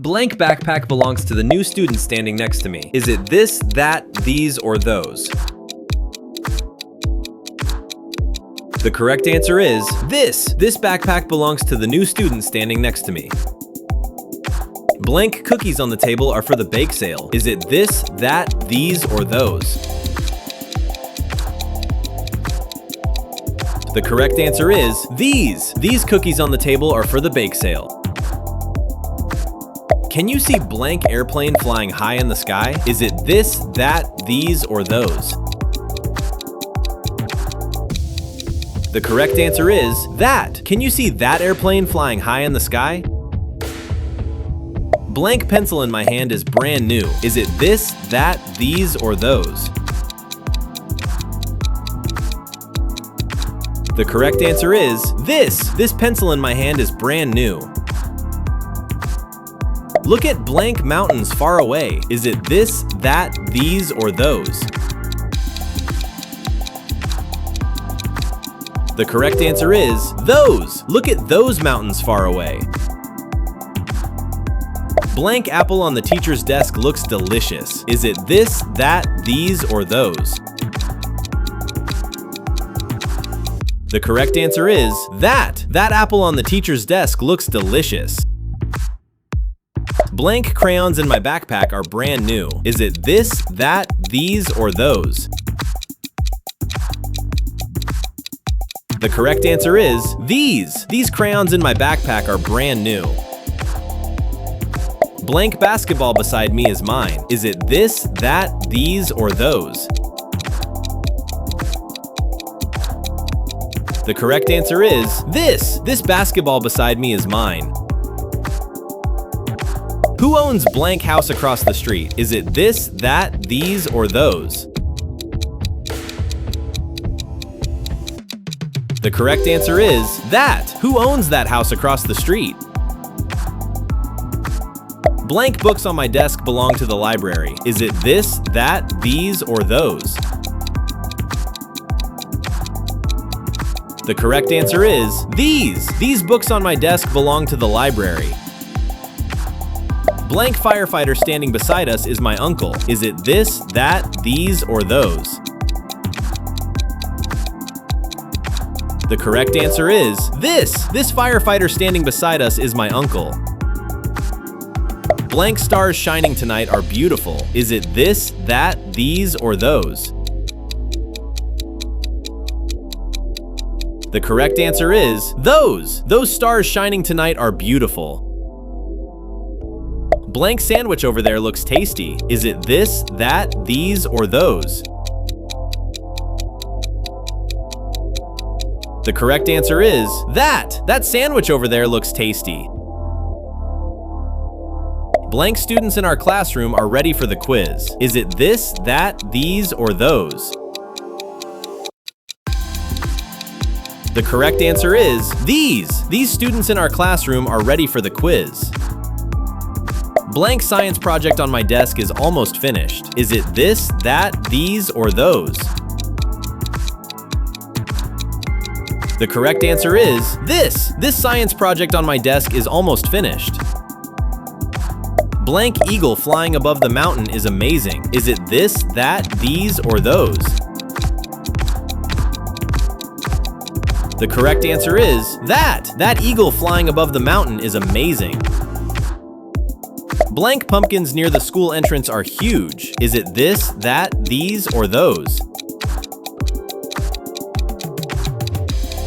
Blank backpack belongs to the new student standing next to me. Is it this, that, these, or those? The correct answer is this. This backpack belongs to the new student standing next to me. Blank cookies on the table are for the bake sale. Is it this, that, these, or those? The correct answer is these. These cookies on the table are for the bake sale. Can you see blank airplane flying high in the sky? Is it this, that, these, or those? The correct answer is that. Can you see that airplane flying high in the sky? Blank pencil in my hand is brand new. Is it this, that, these, or those? The correct answer is this. This pencil in my hand is brand new. Look at blank mountains far away. Is it this, that, these, or those? The correct answer is those. Look at those mountains far away. Blank apple on the teacher's desk looks delicious. Is it this, that, these, or those? The correct answer is that. That apple on the teacher's desk looks delicious. Blank crayons in my backpack are brand new. Is it this, that, these, or those? The correct answer is these. These crayons in my backpack are brand new. Blank basketball beside me is mine. Is it this, that, these, or those? The correct answer is this. This basketball beside me is mine. Who owns blank house across the street? Is it this, that, these, or those? The correct answer is that. Who owns that house across the street? Blank books on my desk belong to the library. Is it this, that, these, or those? The correct answer is these. These books on my desk belong to the library. Blank firefighter standing beside us is my uncle. Is it this, that, these, or those? The correct answer is this. This firefighter standing beside us is my uncle. Blank stars shining tonight are beautiful. Is it this, that, these, or those? The correct answer is those. Those stars shining tonight are beautiful. Blank sandwich over there looks tasty. Is it this, that, these, or those? The correct answer is that. That sandwich over there looks tasty. Blank students in our classroom are ready for the quiz. Is it this, that, these, or those? The correct answer is these. These students in our classroom are ready for the quiz. Blank science project on my desk is almost finished. Is it this, that, these, or those? The correct answer is this. This science project on my desk is almost finished. Blank eagle flying above the mountain is amazing. Is it this, that, these, or those? The correct answer is that. That eagle flying above the mountain is amazing. Blank pumpkins near the school entrance are huge. Is it this, that, these, or those?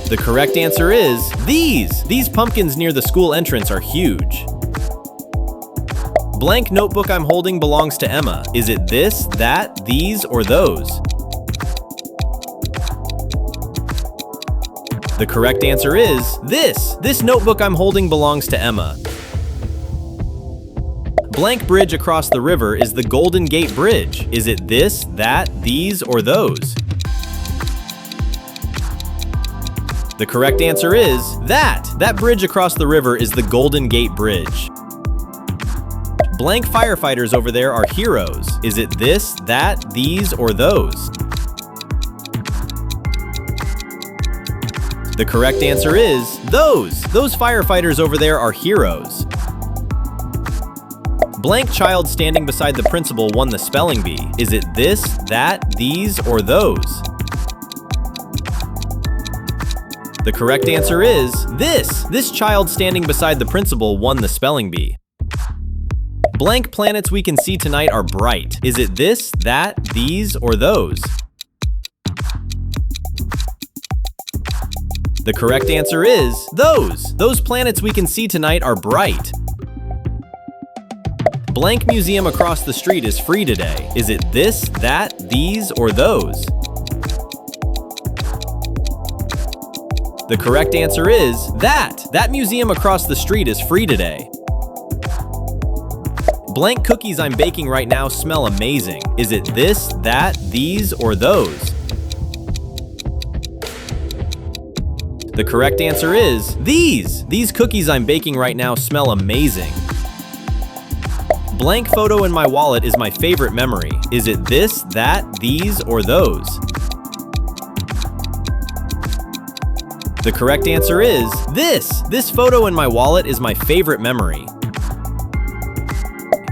The correct answer is these. These pumpkins near the school entrance are huge. Blank notebook I'm holding belongs to Emma. Is it this, that, these, or those? The correct answer is this. This notebook I'm holding belongs to Emma. Blank bridge across the river is the Golden Gate Bridge. Is it this, that, these, or those? The correct answer is that. That bridge across the river is the Golden Gate Bridge. Blank firefighters over there are heroes. Is it this, that, these, or those? The correct answer is those. Those firefighters over there are heroes. Blank child standing beside the principal won the spelling bee. Is it this, that, these, or those? The correct answer is this. This child standing beside the principal won the spelling bee. Blank planets we can see tonight are bright. Is it this, that, these, or those? The correct answer is those. Those planets we can see tonight are bright. Blank museum across the street is free today. Is it this, that, these, or those? The correct answer is that. That museum across the street is free today. Blank cookies I'm baking right now smell amazing. Is it this, that, these, or those? The correct answer is these. These cookies I'm baking right now smell amazing. Blank photo in my wallet is my favorite memory. Is it this, that, these, or those? The correct answer is this. This photo in my wallet is my favorite memory.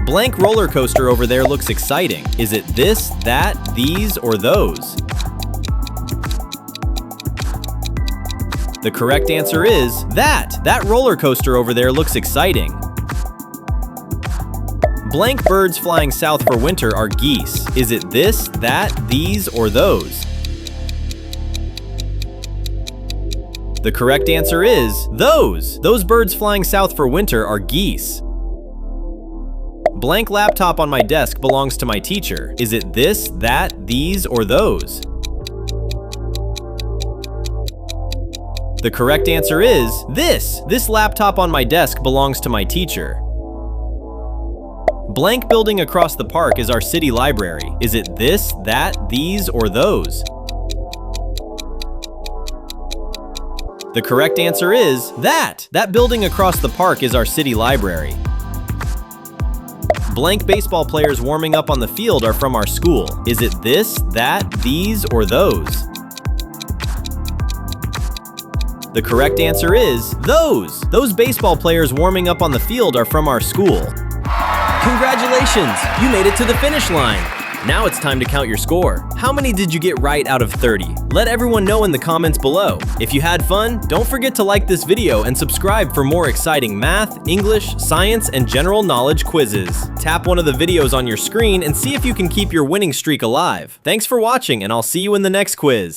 Blank roller coaster over there looks exciting. Is it this, that, these, or those? The correct answer is that. That roller coaster over there looks exciting. Blank birds flying south for winter are geese. Is it this, that, these, or those? The correct answer is those. Those birds flying south for winter are geese. Blank laptop on my desk belongs to my teacher. Is it this, that, these, or those? The correct answer is this. This laptop on my desk belongs to my teacher. Blank building across the park is our city library. Is it this, that, these, or those? The correct answer is that. That building across the park is our city library. Blank baseball players warming up on the field are from our school. Is it this, that, these, or those? The correct answer is those. Those baseball players warming up on the field are from our school. Congratulations! You made it to the finish line! Now it's time to count your score. How many did you get right out of 30? Let everyone know in the comments below. If you had fun, don't forget to like this video and subscribe for more exciting math, English, science, and general knowledge quizzes. Tap one of the videos on your screen and see if you can keep your winning streak alive. Thanks for watching, and I'll see you in the next quiz.